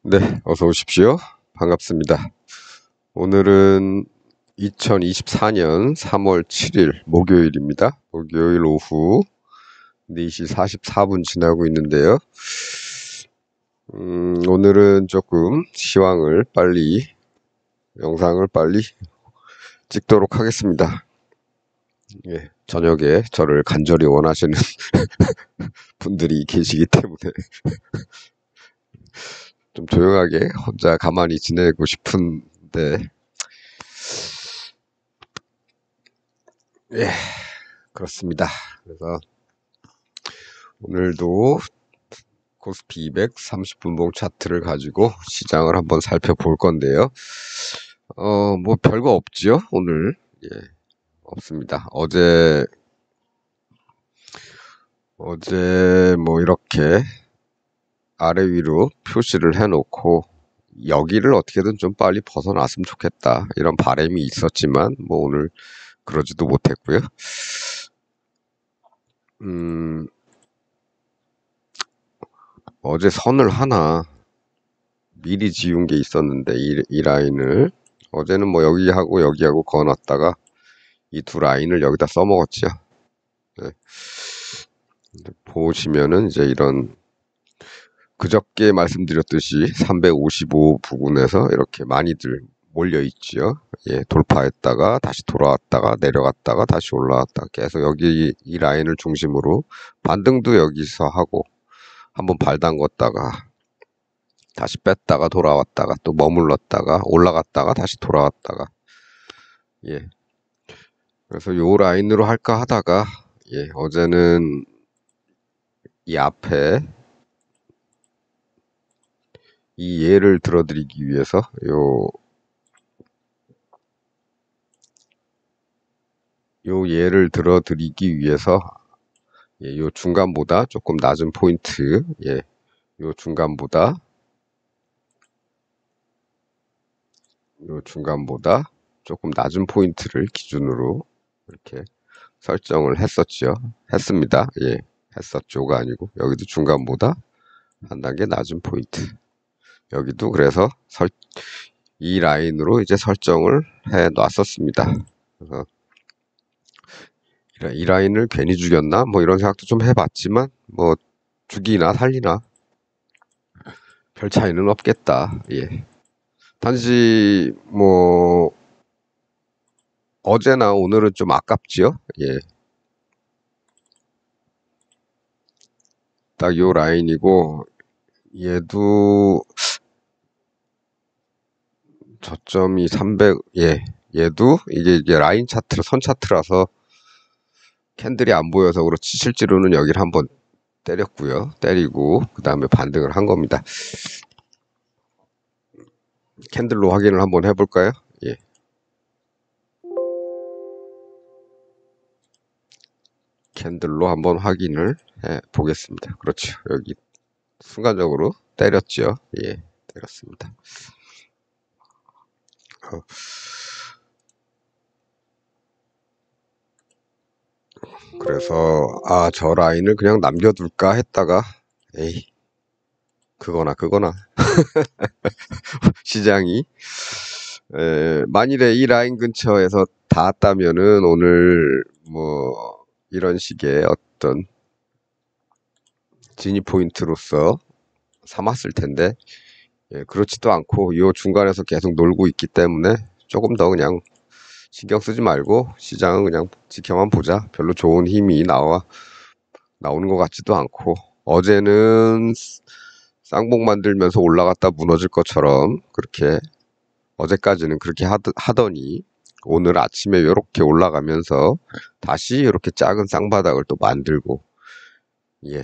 네, 어서 오십시오. 반갑습니다. 오늘은 2024년 3월 7일 목요일입니다. 목요일 오후 4시 44분 지나고 있는데요. 오늘은 조금 영상을 빨리 찍도록 하겠습니다. 예, 저녁에 저를 간절히 원하시는 분들이 계시기 때문에 좀 조용하게 혼자 가만히 지내고 싶은데, 예, 그렇습니다. 그래서 오늘도 코스피 200 30분봉 차트를 가지고 시장을 한번 살펴볼 건데요. 뭐 별거 없지요, 오늘. 예, 없습니다. 어제 뭐 이렇게 아래 위로 표시를 해놓고 여기를 어떻게든 좀 빨리 벗어났으면 좋겠다, 이런 바람이 있었지만 뭐 오늘 그러지도 못했고요. 어제 선을 하나 미리 지운 게 있었는데, 이 라인을 어제는 뭐 여기하고 그어놨다가 이 두 라인을 여기다 써먹었죠. 네. 보시면은 이제 이런, 그저께 말씀드렸듯이 355 부근에서 이렇게 많이들 몰려 있지요. 예, 돌파했다가 다시 돌아왔다가 내려갔다가 다시 올라왔다, 계속 여기 이 라인을 중심으로 반등도 여기서 하고 한번 발 담궜다가 다시 뺐다가 돌아왔다가 또 머물렀다가 올라갔다가 다시 돌아왔다가, 예, 그래서 요 라인으로 할까 하다가, 예, 어제는 이 앞에 이 예를 들어드리기 위해서 요 예를 들어드리기 위해서, 예, 요 중간보다 조금 낮은 포인트, 예, 요 중간보다 조금 낮은 포인트를 기준으로 이렇게 설정을 했습니다. 예, 했었죠가 아니고, 여기도 중간보다 한 단계 낮은 포인트, 여기도 그래서 이 라인으로 이제 설정을 해 놨었습니다. 그래서 이 라인을 괜히 죽였나 뭐 이런 생각도 좀 해봤지만, 뭐 죽이나 살리나 별 차이는 없겠다. 예. 단지 뭐 어제나 오늘은 좀 아깝지요. 예. 딱 요 라인이고, 얘도 저점이 300, 예. 얘도 이게 라인 차트라, 선 차트라서 캔들이 안 보여서 그렇지, 실제로는 여기를 한번 때리고 그 다음에 반등을 한 겁니다. 캔들로 확인을 한번 해볼까요? 예. 캔들로 한번 확인을 해 보겠습니다. 그렇죠. 여기 순간적으로 때렸죠. 예, 때렸습니다. 그래서 저 라인을 그냥 남겨둘까 했다가, 에이, 그거나 시장이, 만일에 이 라인 근처에서 닿았다면은 오늘 뭐 이런 식의 어떤 진입 포인트로서 삼았을 텐데, 예, 그렇지도 않고 이 중간에서 계속 놀고 있기 때문에 조금 더 그냥 신경 쓰지 말고 시장은 그냥 지켜만 보자. 별로 좋은 힘이 나오는 것 같지도 않고, 어제는 쌍봉 만들면서 올라갔다 무너질 것처럼 그렇게, 어제까지는 그렇게 하더니 오늘 아침에 이렇게 올라가면서 다시 이렇게 작은 쌍바닥을 또 만들고, 예,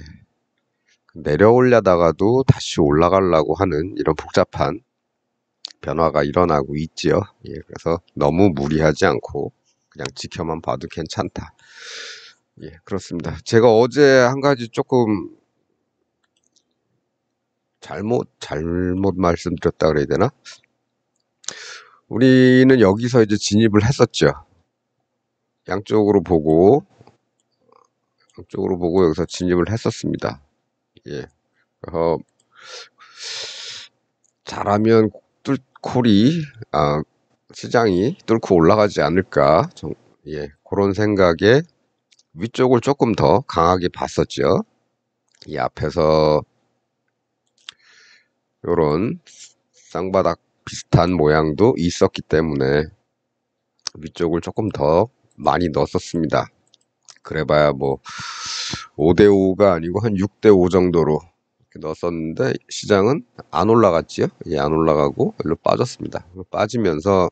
내려올려다가도 다시 올라가려고 하는 이런 복잡한 변화가 일어나고 있지요. 예, 그래서 너무 무리하지 않고 그냥 지켜만 봐도 괜찮다. 예, 그렇습니다. 제가 어제 한 가지 조금 잘못 말씀드렸다 그래야 되나? 우리는 여기서 이제 진입을 했었죠. 양쪽으로 보고 여기서 진입을 했었습니다. 예. 잘하면 콜이 시장이 뚫고 올라가지 않을까. 예, 그런 생각에 위쪽을 조금 더 강하게 봤었죠. 이 앞에서 요런 쌍바닥 비슷한 모양도 있었기 때문에 위쪽을 조금 더 많이 넣었었습니다. 그래봐야 뭐 5대5가 아니고 한 6대5 정도로 이렇게 넣었었는데 시장은 안 올라갔지요. 예, 안 올라가고 일로 빠졌습니다. 빠지면서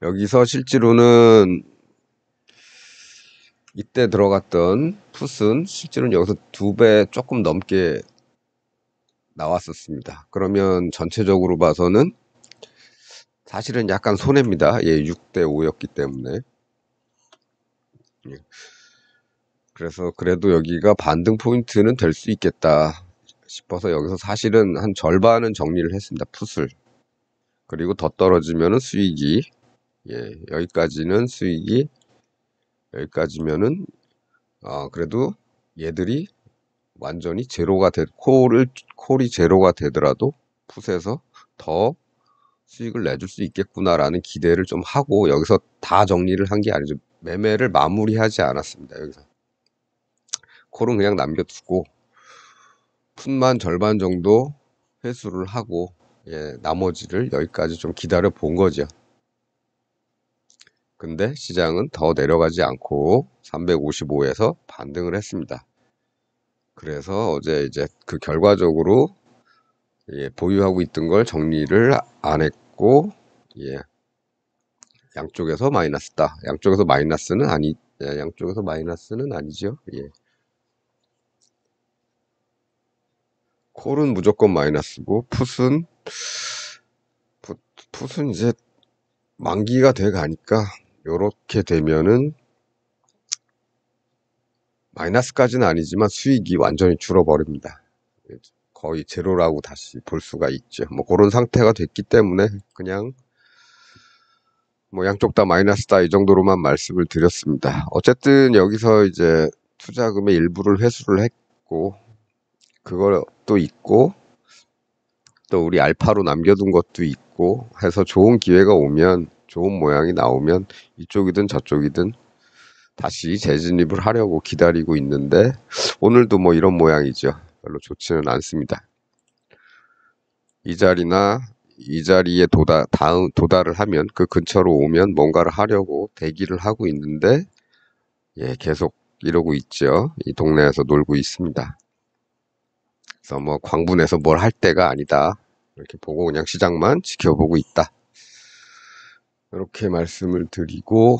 여기서 실제로는 이때 들어갔던 풋은 실제로는 여기서 2배 조금 넘게 나왔었습니다. 그러면 전체적으로 봐서는 사실은 약간 손해입니다. 예, 6대5였기 때문에. 예. 그래서 그래도 여기가 반등 포인트는 될 수 있겠다 싶어서 여기서 사실은 한 절반은 정리를 했습니다. 풋을. 그리고 더 떨어지면은 수익이, 예, 여기까지는 수익이, 여기까지면은 그래도 얘들이 완전히 제로가 콜이 제로가 되더라도 풋에서 더 수익을 내줄 수 있겠구나라는 기대를 좀 하고 여기서 다 정리를 한 게 아니죠. 매매를 마무리하지 않았습니다. 여기서 콜은 그냥 남겨두고 풋만 절반 정도 회수를 하고, 예, 나머지를 여기까지 좀 기다려 본 거죠. 근데 시장은 더 내려가지 않고 355에서 반등을 했습니다. 그래서 어제 이제 그 결과적으로, 예, 보유하고 있던 걸 정리를 안 했고, 예, 양쪽에서 마이너스다. 양쪽에서 마이너스는 양쪽에서 마이너스는 아니죠. 예. 콜은 무조건 마이너스고 풋은 이제 만기가 돼 가니까 요렇게 되면은 마이너스까지는 아니지만 수익이 완전히 줄어버립니다. 거의 제로라고 다시 볼 수가 있죠. 뭐 그런 상태가 됐기 때문에 그냥 뭐 양쪽 다 마이너스다 이 정도로만 말씀을 드렸습니다. 어쨌든 여기서 이제 투자금의 일부를 회수를 했고 그것도 있고 또 우리 알파로 남겨둔 것도 있고 해서 좋은 기회가 오면 좋은 모양이 나오면 이쪽이든 저쪽이든 다시 재진입을 하려고 기다리고 있는데 오늘도 뭐 이런 모양이죠. 별로 좋지는 않습니다. 이 자리에 도달을 하면 그 근처로 오면 뭔가를 하려고 대기를 하고 있는데 예, 계속 이러고 있죠. 이 동네에서 놀고 있습니다. 그래서 뭐 광분해서 뭘 할 때가 아니다. 이렇게 보고 그냥 시장만 지켜보고 있다. 이렇게 말씀을 드리고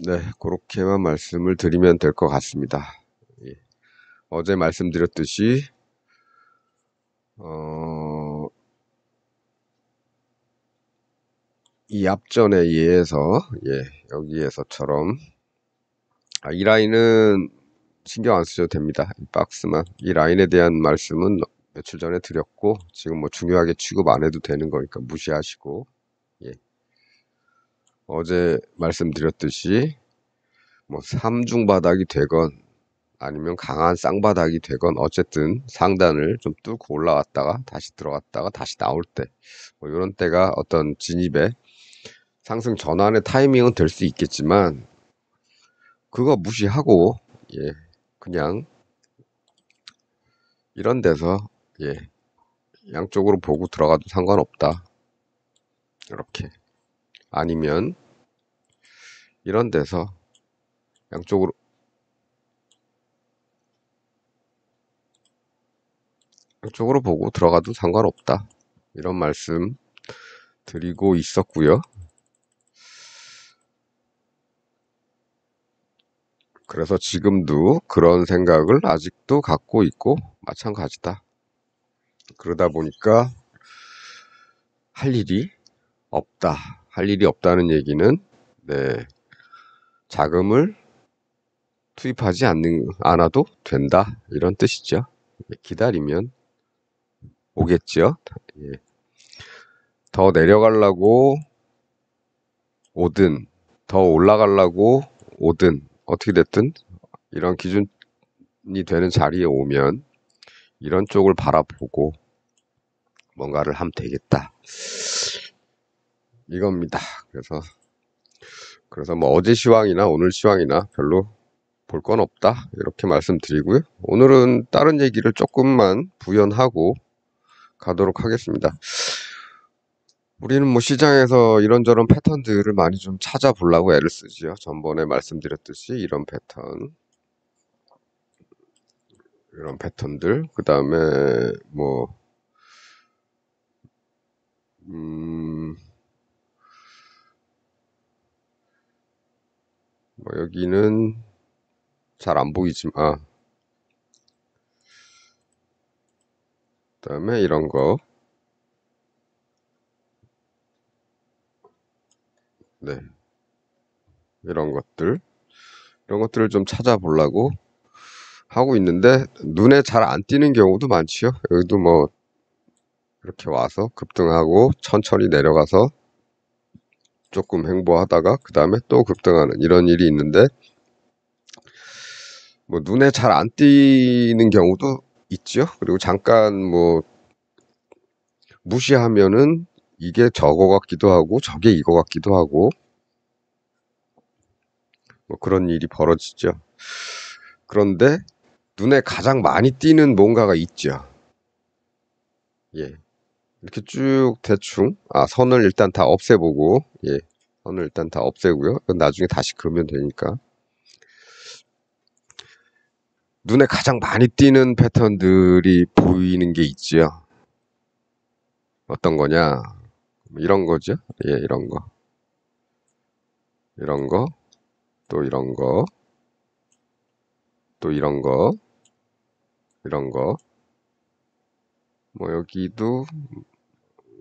네, 그렇게만 말씀을 드리면 될 것 같습니다. 예. 어제 말씀드렸듯이 이 앞전에 의해서 예, 여기에서처럼 이 라인은 신경 안 쓰셔도 됩니다. 이 박스만 이 라인에 대한 말씀은 며칠 전에 드렸고 지금 뭐 중요하게 취급 안 해도 되는 거니까 무시하시고 예. 어제 말씀드렸듯이 뭐 3중 바닥이 되건 아니면 강한 쌍바닥이 되건 어쨌든 상단을 좀 뚫고 올라왔다가 다시 들어갔다가 다시 나올 때 뭐 이런 때가 어떤 진입의 상승 전환의 타이밍은 될 수 있겠지만 그거 무시하고 예, 그냥 이런 데서 예, 양쪽으로 보고 들어가도 상관없다. 이렇게 아니면 이런 데서 양쪽으로 보고 들어가도 상관없다. 이런 말씀 드리고 있었고요. 그래서 지금도 그런 생각을 아직도 갖고 있고 마찬가지다. 그러다 보니까 할 일이 없다. 할 일이 없다는 얘기는 네, 자금을 투입하지 않아도 된다. 이런 뜻이죠. 기다리면 오겠죠. 예. 더 내려가려고 오든 더 올라가려고 오든 어떻게 됐든 이런 기준이 되는 자리에 오면 이런 쪽을 바라보고 뭔가를 하면 되겠다. 이겁니다. 그래서 뭐 어제 시황이나 오늘 시황이나 별로 볼 건 없다. 이렇게 말씀드리고요. 오늘은 다른 얘기를 조금만 부연하고 가도록 하겠습니다. 우리는 뭐 시장에서 이런저런 패턴들을 많이 좀 찾아보려고 애를 쓰지요. 전번에 말씀드렸듯이 이런 패턴들, 그 다음에 뭐 여기는 잘 안 보이지만, 그 다음에 이런 거, 네, 이런 것들을 좀 찾아보려고 하고 있는데 눈에 잘 안 띄는 경우도 많지요. 여기도 뭐 이렇게 와서 급등하고 천천히 내려가서 조금 횡보하다가 그 다음에 또 급등하는 이런 일이 있는데, 뭐 눈에 잘 안 띄는 경우도 있죠. 그리고 잠깐 뭐 무시하면은 이게 저거 같기도 하고 저게 이거 같기도 하고 뭐 그런 일이 벌어지죠. 그런데 눈에 가장 많이 띄는 뭔가가 있죠. 예. 이렇게 쭉 대충 선을 일단 다 없애보고, 예, 선을 일단 다 없애고요. 나중에 다시 그으면 되니까. 눈에 가장 많이 띄는 패턴들이 보이는 게 있지요. 어떤 거냐? 이런 거죠. 예, 이런 거, 또 이런 거, 또 이런 거, 이런 거. 뭐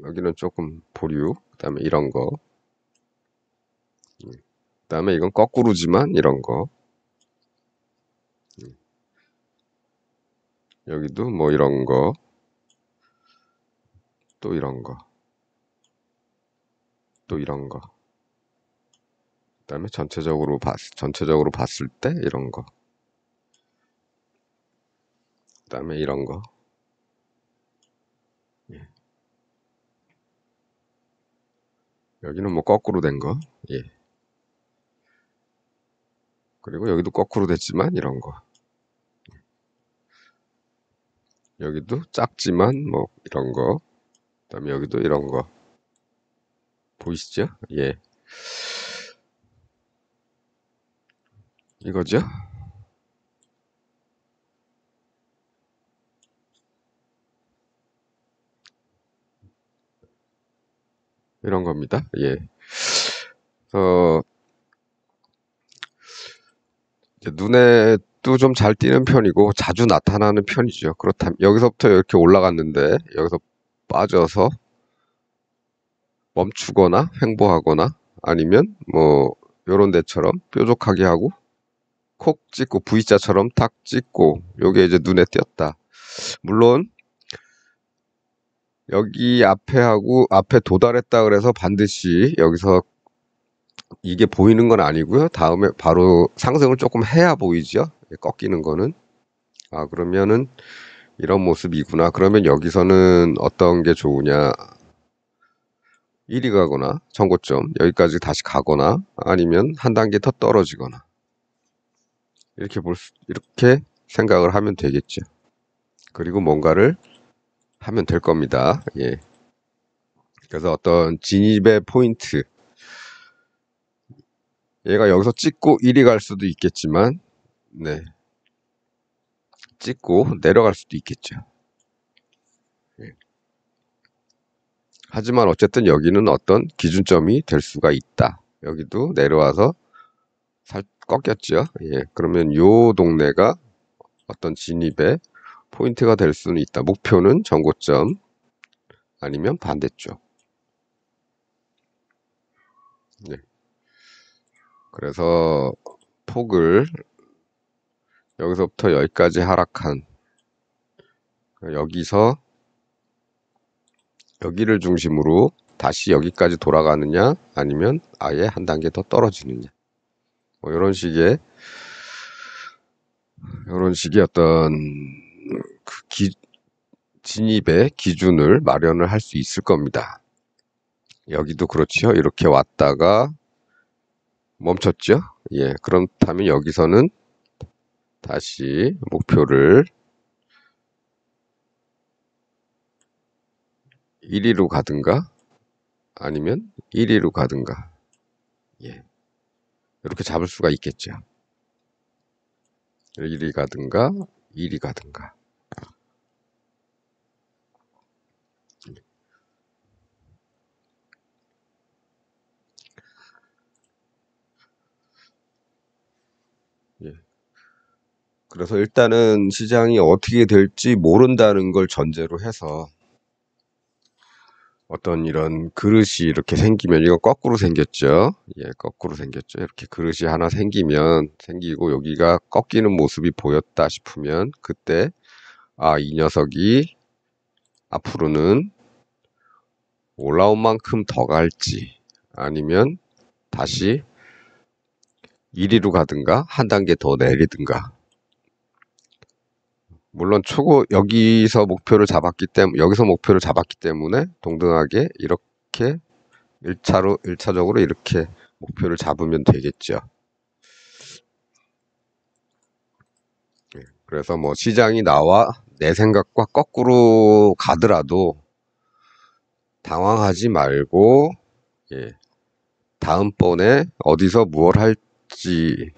여기는 조금 보류. 그다음에 이런 거. 그다음에 이건 거꾸로지만 이런 거. 여기도 뭐 이런 거, 또 이런 거, 또 이런 거. 그다음에 전체적으로 봤을 때 이런 거. 그다음에 이런 거. 예. 여기는 뭐 거꾸로 된 거. 예. 그리고 여기도 거꾸로 됐지만 이런 거. 여기도 작지만 뭐 이런 거. 그다음에 여기도 이런 거. 보이시죠? 예. 이거죠? 이런 겁니다. 예. 눈에도 좀 잘 띄는 편이고 자주 나타나는 편이죠. 그렇다면 여기서부터 이렇게 올라갔는데 여기서 빠져서 멈추거나 횡보하거나 아니면 뭐 요런 데처럼 뾰족하게 하고 콕 찍고 V자처럼 탁 찍고 요게 이제 눈에 띄었다. 물론 여기 앞에 도달했다 그래서 반드시 여기서 이게 보이는 건 아니고요. 다음에 바로 상승을 조금 해야 보이죠. 꺾이는 거는. 그러면은 이런 모습이구나. 그러면 여기서는 어떤 게 좋으냐. 1위 가거나 전고점 여기까지 다시 가거나 아니면 한 단계 더 떨어지거나 이렇게 생각을 하면 되겠죠. 그리고 뭔가를 하면 될 겁니다. 예. 그래서 어떤 진입의 포인트, 얘가 여기서 찍고 1위 갈 수도 있겠지만, 네, 찍고 내려갈 수도 있겠죠. 예. 하지만 어쨌든 여기는 어떤 기준점이 될 수가 있다. 여기도 내려와서 꺾였죠. 예. 그러면 요 동네가 어떤 진입의 포인트가 될 수는 있다. 목표는 전고점 아니면 반대쪽. 네. 그래서 폭을 여기서부터 여기까지 하락한 여기서 여기를 중심으로 다시 여기까지 돌아가느냐 아니면 아예 한 단계 더 떨어지느냐 뭐 이런 식의 이런 식의 어떤 그 진입의 기준을 마련을 할 수 있을 겁니다. 여기도 그렇죠. 이렇게 왔다가 멈췄죠. 예, 그렇다면 여기서는 다시 목표를 1위로 가든가 아니면 1위로 가든가, 예, 이렇게 잡을 수가 있겠죠. 1위 가든가 2위 가든가. 예. 그래서 일단은 시장이 어떻게 될지 모른다는 걸 전제로 해서 어떤 이런 그릇이 이렇게 생기면, 이거 거꾸로 생겼죠. 예, 거꾸로 생겼죠. 이렇게 그릇이 하나 생기고 여기가 꺾이는 모습이 보였다 싶으면 그때 이 녀석이 앞으로는 올라온 만큼 더 갈지 아니면 다시 1위로 가든가 한 단계 더 내리든가. 물론 여기서 목표를 잡았기 때문에 동등하게 이렇게 1차적으로 이렇게 목표를 잡으면 되겠죠. 그래서 뭐 시장이 나와 내 생각과 거꾸로 가더라도 당황하지 말고, 예, 다음번에 어디서 무엇 할지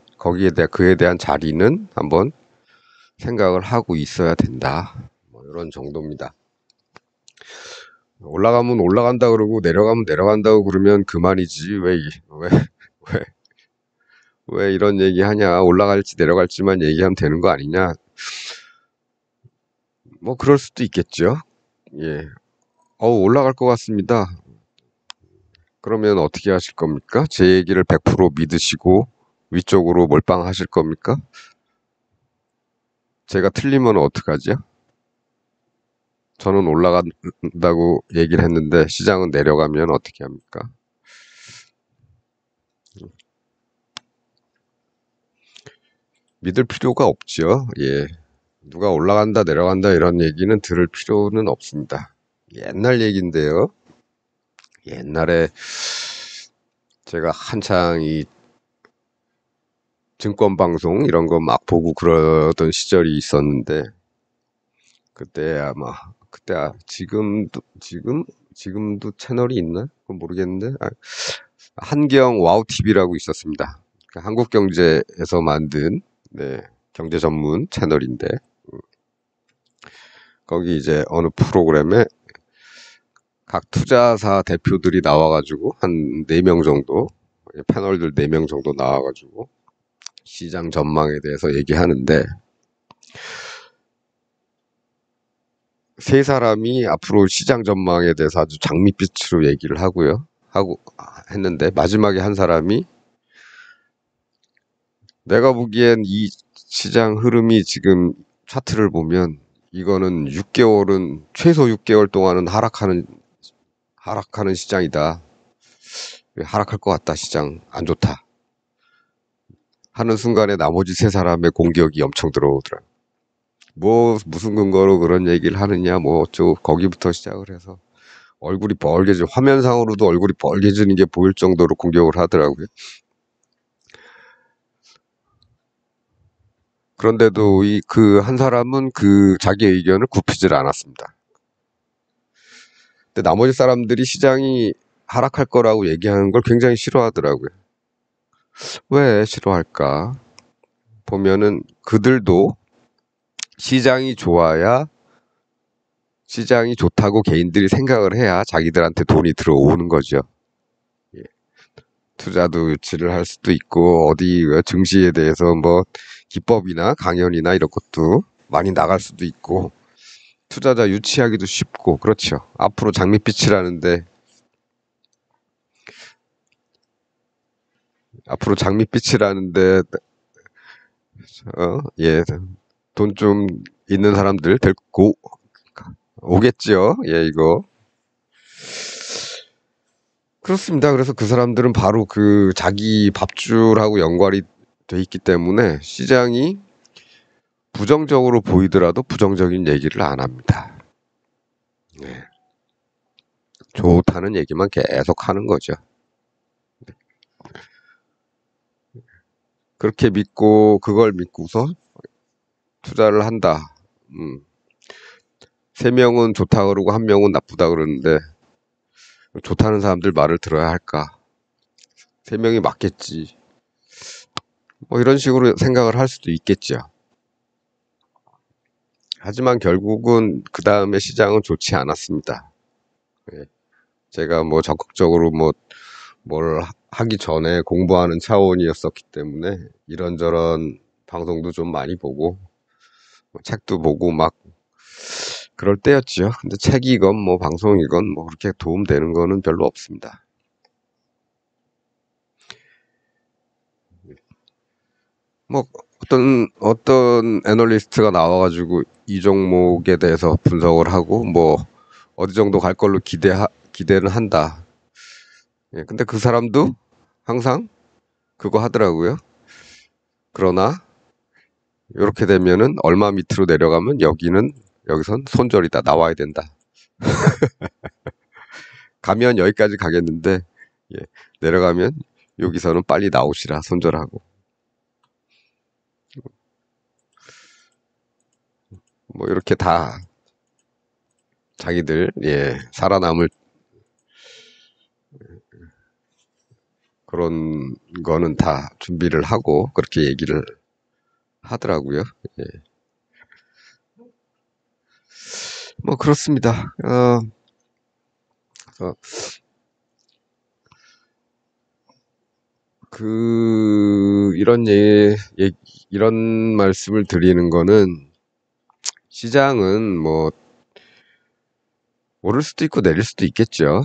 그에 대한 자리는 한번 생각을 하고 있어야 된다. 뭐 이런 정도입니다. 올라가면 올라간다 그러고 내려가면 내려간다고 그러면 그만이지. 왜, 왜 이런 얘기 하냐. 올라갈지 내려갈지만 얘기하면 되는 거 아니냐. 뭐 그럴 수도 있겠죠. 예. 올라갈 것 같습니다. 그러면 어떻게 하실 겁니까? 제 얘기를 100% 믿으시고 위쪽으로 몰빵하실 겁니까? 제가 틀리면 어떡하죠? 저는 올라간다고 얘기를 했는데 시장은 내려가면 어떻게 합니까? 믿을 필요가 없죠. 예. 누가 올라간다 내려간다 이런 얘기는 들을 필요는 없습니다. 옛날 얘기인데요. 옛날에 제가 한창 이 증권방송 이런 거 막 보고 그러던 시절이 있었는데, 지금도 채널이 있나? 그건 모르겠는데, 한경 와우TV라고 있었습니다. 한국경제에서 만든, 네, 경제 전문 채널인데, 거기 이제 어느 프로그램에 각 투자사 대표들이 나와가지고 한 4명 정도, 패널들 4명 정도 나와가지고 시장 전망에 대해서 얘기하는데, 세 사람이 앞으로 시장 전망에 대해서 아주 장밋빛으로 얘기를 했는데, 마지막에 한 사람이 내가 보기엔 이 시장 흐름이 지금 차트를 보면 이거는 최소 6개월 동안은 하락하는 시장이다. 하락할 것 같다. 시장 안 좋다. 하는 순간에 나머지 세 사람의 공격이 엄청 들어오더라. 무슨 근거로 그런 얘기를 하느냐, 거기부터 시작을 해서 화면상으로도 얼굴이 벌개지는 게 보일 정도로 공격을 하더라고요. 그런데도 그 한 사람은 자기 의견을 굽히질 않았습니다. 근데 나머지 사람들이 시장이 하락할 거라고 얘기하는 걸 굉장히 싫어하더라고요. 왜 싫어할까? 보면은 그들도 시장이 좋다고 개인들이 생각을 해야 자기들한테 돈이 들어오는 거죠. 예. 투자도 유치를 할 수도 있고, 증시에 대해서 기법이나 강연이나 이런 것도 많이 나갈 수도 있고, 투자자 유치하기도 쉽고, 그렇죠. 앞으로 장밋빛이라는데 예, 돈 좀 있는 사람들 데리고 오겠죠. 예, 이거. 그렇습니다. 그래서 그 사람들은 바로 자기 밥줄하고 연관이 돼 있기 때문에 시장이 부정적으로 보이더라도 부정적인 얘기를 안 합니다. 네. 좋다는 얘기만 계속 하는 거죠. 그렇게 믿고 그걸 믿고서 투자를 한다. 음. 3명은 좋다 그러고 1명은 나쁘다 그러는데 좋다는 사람들 말을 들어야 할까? 3명이 맞겠지. 뭐 이런 식으로 생각을 할 수도 있겠죠. 하지만 결국은 그 다음에 시장은 좋지 않았습니다. 예. 제가 뭐 적극적으로 뭘 하기 전에 공부하는 차원이었었기 때문에 이런저런 방송도 좀 많이 보고 뭐 책도 보고 막 그럴 때였지요. 근데 책이건 뭐 방송이건 뭐 그렇게 도움되는 거는 별로 없습니다. 뭐 어떤 애널리스트가 나와가지고 이 종목에 대해서 분석을 하고 뭐 어디 정도 갈 걸로 기대는 한다. 예, 근데 그 사람도 항상 그거 하더라고요. 그러나 이렇게 되면은 얼마 밑으로 내려가면 여기선 손절이다. 나와야 된다. 가면 여기까지 가겠는데 예, 내려가면 여기서는 빨리 나오시라 손절하고 뭐 이렇게 다 자기들 살아남을 그런 거는 다 준비를 하고 그렇게 얘기를 하더라고요. 예. 뭐 그렇습니다. 어, 이런 말씀을 드리는 거는 시장은 뭐 오를 수도 있고 내릴 수도 있겠죠.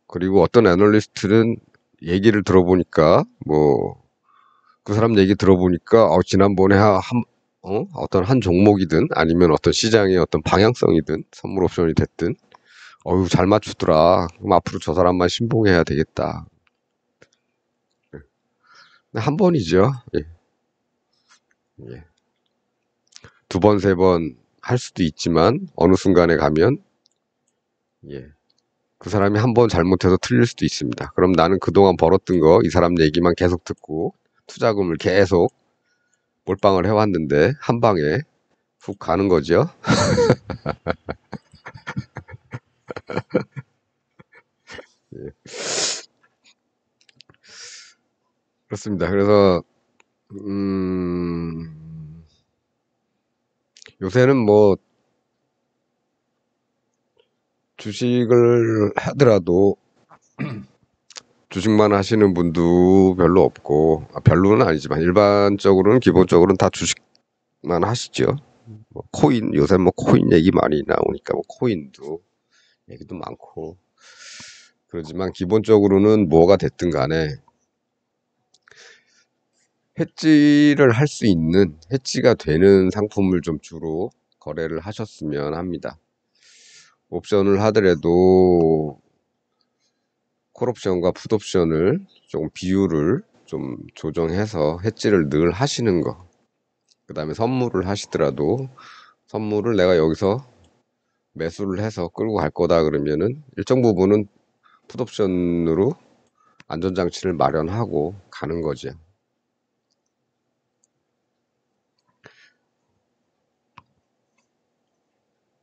그리고 어떤 애널리스트는 얘기를 들어보니까 그 사람 얘기 들어보니까 지난번에 어떤 한 종목이든 아니면 어떤 시장의 어떤 방향성이든 선물 옵션이 됐든 어유 잘 맞추더라. 그럼 앞으로 저 사람만 신봉해야 되겠다. 한 번이죠. 예. 예. 두 번, 세 번 할 수도 있지만 어느 순간에 가면 예. 그 사람이 한 번 잘못해서 틀릴 수도 있습니다. 그럼 나는 그동안 벌었던 거 이 사람 얘기만 계속 듣고 투자금을 계속 몰빵을 해왔는데 한 방에 훅 가는 거죠. 예. 그렇습니다. 그래서 요새는 뭐 주식을 하더라도 주식만 하시는 분도 별로 없고 별로는 아니지만 일반적으로는 기본적으로는 다 주식만 하시죠. 뭐 코인 요새 뭐 코인 얘기 많이 나오니까 뭐 코인도 얘기도 많고 그러지만 기본적으로는 뭐가 됐든 간에 해지를 할 수 있는 해지가 되는 상품을 좀 주로 거래를 하셨으면 합니다. 옵션을 하더라도 콜옵션과 풋옵션을 좀 비율을 좀 조정해서 해지를 늘 하시는 거. 그 다음에 선물을 하시더라도 선물을 내가 여기서 매수를 해서 끌고 갈 거다 그러면은 일정 부분은 풋옵션으로 안전장치를 마련하고 가는 거죠.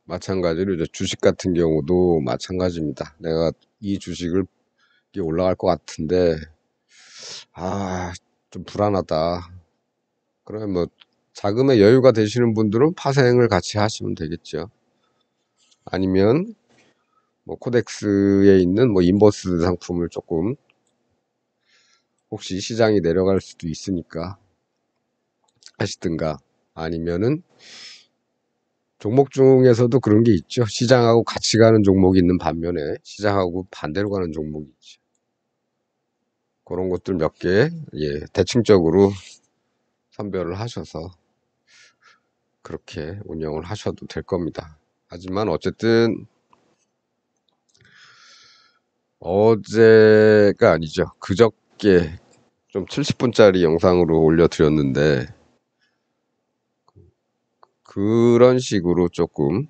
마찬가지로 이제 주식 같은 경우도 마찬가지입니다. 내가 이 주식을 이게 올라갈 것 같은데 좀 불안하다. 그러면 뭐 자금의 여유가 되시는 분들은 파생을 같이 하시면 되겠죠. 아니면 뭐 코덱스에 있는 뭐 인버스 상품을 조금 혹시 시장이 내려갈 수도 있으니까 하시든가 아니면은 종목 중에서도 그런 게 있죠. 시장하고 같이 가는 종목이 있는 반면에 시장하고 반대로 가는 종목이 있죠. 그런 것들 몇 개, 대칭적으로 선별을 하셔서 그렇게 운영을 하셔도 될 겁니다. 하지만 어쨌든 어제가 아니죠. 그저께 좀 70분짜리 영상으로 올려드렸는데 그런 식으로 조금,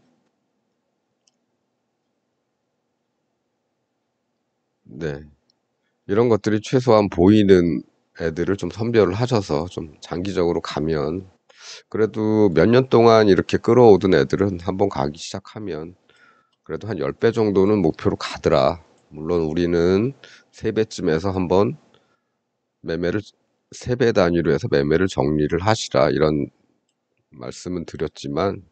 네. 이런 것들이 최소한 보이는 애들을 좀 선별을 하셔서 좀 장기적으로 가면, 그래도 몇 년 동안 이렇게 끌어오던 애들은 한번 가기 시작하면 그래도 한 10배 정도는 목표로 가더라. 물론 우리는 3배쯤에서 한번 매매를, 3배 단위로 해서 매매를 정리를 하시라, 이런 말씀은 드렸지만,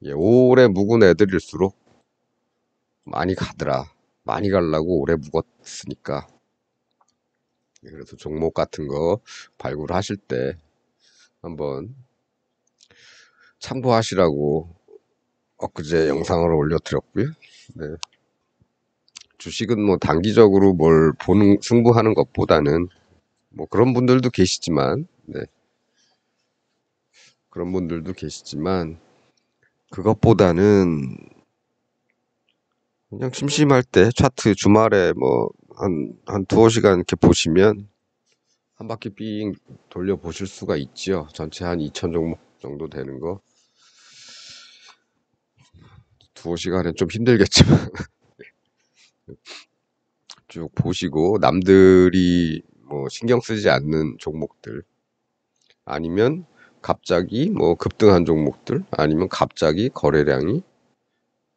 예, 오래 묵은 애들일수록 많이 가더라. 많이 가려고 오래 묵었으니까. 예, 그래서 종목 같은 거 발굴하실 때 한번 참고하시라고 엊그제 영상을 올려드렸고요. 네. 주식은 뭐 단기적으로 뭘 보는, 승부하는 것보다는, 뭐 그런 분들도 계시지만, 네. 그런 분들도 계시지만, 그것보다는 그냥 심심할 때 차트 주말에 뭐 한 두어 시간 이렇게 보시면 한 바퀴 삥 돌려보실 수가 있지요. 전체 한 2천 종목 정도 되는 거. 두어 시간에 좀 힘들겠지만 쭉 보시고, 남들이 뭐 신경 쓰지 않는 종목들, 아니면 갑자기 뭐 급등한 종목들, 아니면 갑자기 거래량이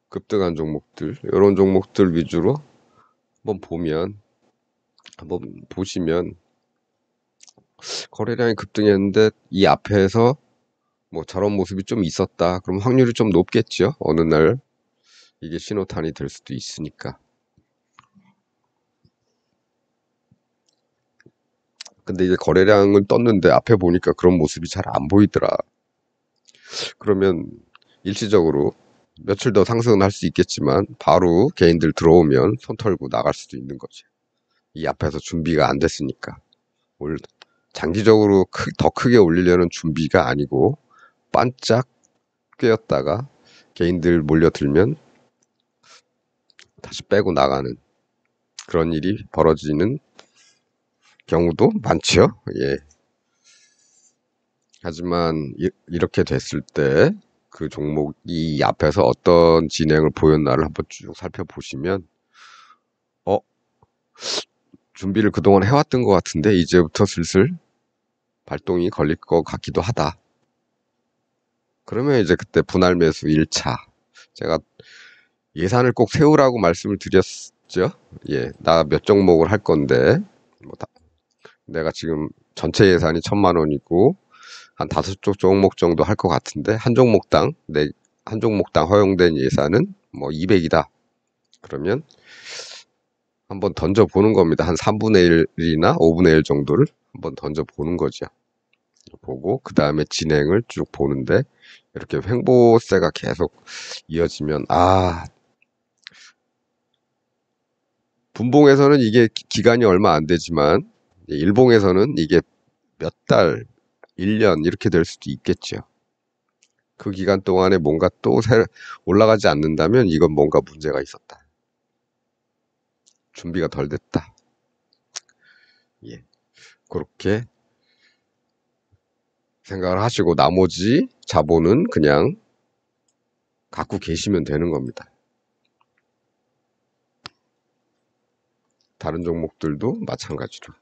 급등한 종목들, 이런 종목들 위주로 한번 보면, 한번 보시면, 거래량이 급등했는데 이 앞에서 뭐 저런 모습이 좀 있었다, 그럼 확률이 좀 높겠죠. 어느 날 이게 신호탄이 될 수도 있으니까. 근데 이제 거래량은 떴는데 앞에 보니까 그런 모습이 잘 안 보이더라. 그러면 일시적으로 며칠 더 상승은 할 수 있겠지만 바로 개인들 들어오면 손 털고 나갈 수도 있는 거지. 이 앞에서 준비가 안 됐으니까. 장기적으로 더 크게 올리려는 준비가 아니고 반짝 꿰었다가 개인들 몰려들면 다시 빼고 나가는 그런 일이 벌어지는 경우도 많죠. 예. 하지만 이렇게 됐을 때 그 종목이 앞에서 어떤 진행을 보였나를 한번 쭉 살펴보시면, 어, 준비를 그동안 해왔던 것 같은데 이제부터 슬슬 발동이 걸릴 것 같기도 하다. 그러면 이제 그때 분할 매수 1차. 제가 예산을 꼭 세우라고 말씀을 드렸죠. 예, 나 몇 종목을 할 건데, 뭐 내가 지금 전체 예산이 1,000만 원이고 한 5종목 정도 할 것 같은데, 한 종목당 허용된 예산은 뭐 200이다. 그러면 한번 던져보는 겁니다. 한 3분의 1이나 5분의 1 정도를 한번 던져보는 거죠. 보고 그 다음에 진행을 쭉 보는데, 이렇게 횡보세가 계속 이어지면, 분봉에서는 이게 기간이 얼마 안 되지만 일봉에서는 이게 몇 달, 1년 이렇게 될 수도 있겠죠. 그 기간 동안에 뭔가 또 올라가지 않는다면 이건 뭔가 문제가 있었다. 준비가 덜 됐다. 예. 그렇게 생각을 하시고 나머지 자본은 그냥 갖고 계시면 되는 겁니다. 다른 종목들도 마찬가지로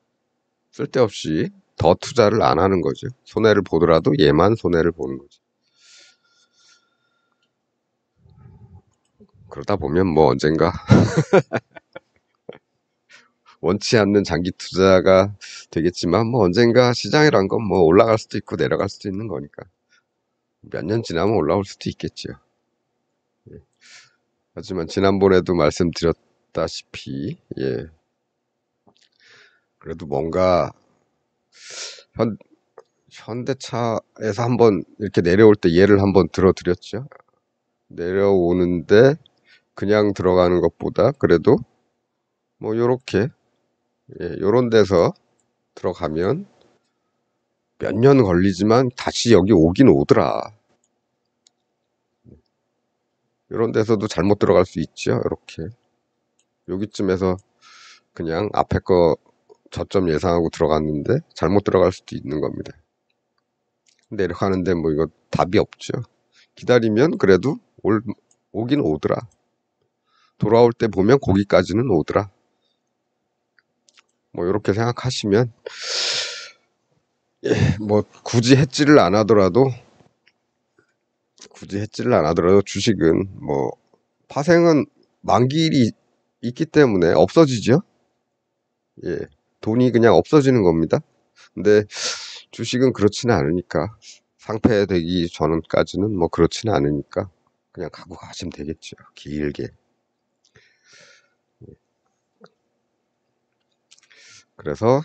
쓸데없이 더 투자를 안 하는 거죠. 손해를 보더라도 얘만 손해를 보는 거죠. 그러다 보면 뭐 언젠가 원치 않는 장기 투자가 되겠지만, 뭐 언젠가 시장이란 건 뭐 올라갈 수도 있고 내려갈 수도 있는 거니까 몇 년 지나면 올라올 수도 있겠죠. 예. 하지만 지난번에도 말씀드렸다시피, 예, 그래도 뭔가 현대차에서 한번 이렇게 내려올 때 예를 한번 들어드렸죠. 내려오는데 그냥 들어가는 것보다 그래도 뭐 요렇게, 예, 요런 데서 들어가면 몇 년 걸리지만 다시 여기 오긴 오더라. 이런 데서도 잘못 들어갈 수 있죠. 이렇게 여기쯤에서 그냥 앞에 거 저점 예상하고 들어갔는데 잘못 들어갈 수도 있는 겁니다. 내려가는데 뭐 이거 답이 없죠. 기다리면 그래도 오긴 오더라. 돌아올 때 보면 거기까지는 오더라. 뭐 이렇게 생각하시면 뭐 굳이 hedge를 안 하더라도 주식은 뭐 파생은 만기일이 있기 때문에 없어지죠. 예, 돈이 그냥 없어지는 겁니다. 근데 주식은 그렇지는 않으니까, 상폐되기 전까지는 뭐 그렇지는 않으니까 그냥 갖고 가시면 되겠죠. 길게. 그래서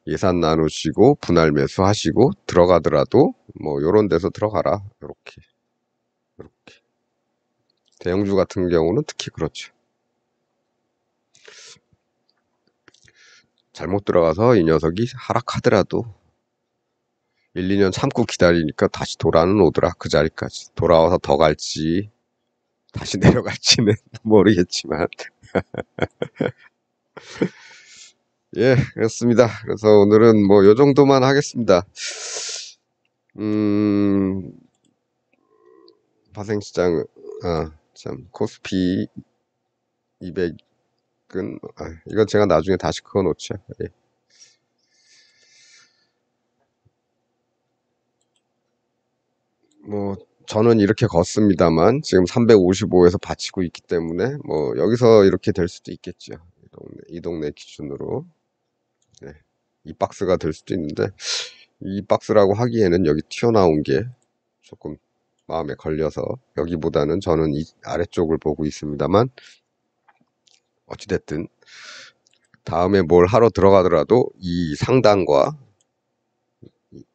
예산 나누시고 분할 매수하시고 들어가더라도 뭐 요런 데서 들어가라. 요렇게. 대형주 같은 경우는 특히 그렇죠. 잘못 들어가서 이 녀석이 하락하더라도 1, 2년 참고 기다리니까 다시 돌아는 오더라. 그 자리까지. 돌아와서 더 갈지 다시 내려갈지는 모르겠지만 예, 그렇습니다. 그래서 오늘은 뭐 요 정도만 하겠습니다. 파생시장, 참 코스피 200은 이건 제가 나중에 다시 그어 놓죠. 예. 뭐 저는 이렇게 걷습니다만 지금 355에서 받치고 있기 때문에 뭐 여기서 이렇게 될 수도 있겠죠. 이 동네 기준으로. 네. 이 박스가 될 수도 있는데 이 박스라고 하기에는 여기 튀어나온 게 조금 마음에 걸려서 여기보다는 저는 이 아래쪽을 보고 있습니다만 어찌됐든 다음에 뭘 하러 들어가더라도 이 상단과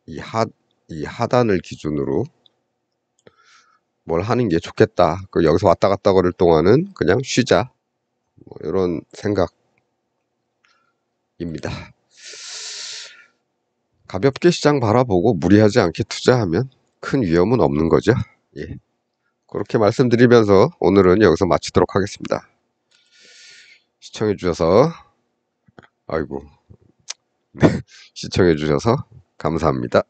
이 하단을 기준으로 뭘 하는 게 좋겠다. 여기서 왔다 갔다 거릴 동안은 그냥 쉬자. 뭐 이런 생각입니다. 가볍게 시장 바라보고 무리하지 않게 투자하면 큰 위험은 없는 거죠. 예. 그렇게 말씀드리면서 오늘은 여기서 마치도록 하겠습니다. 시청해 주셔서 아이고 시청해 주셔서 감사합니다.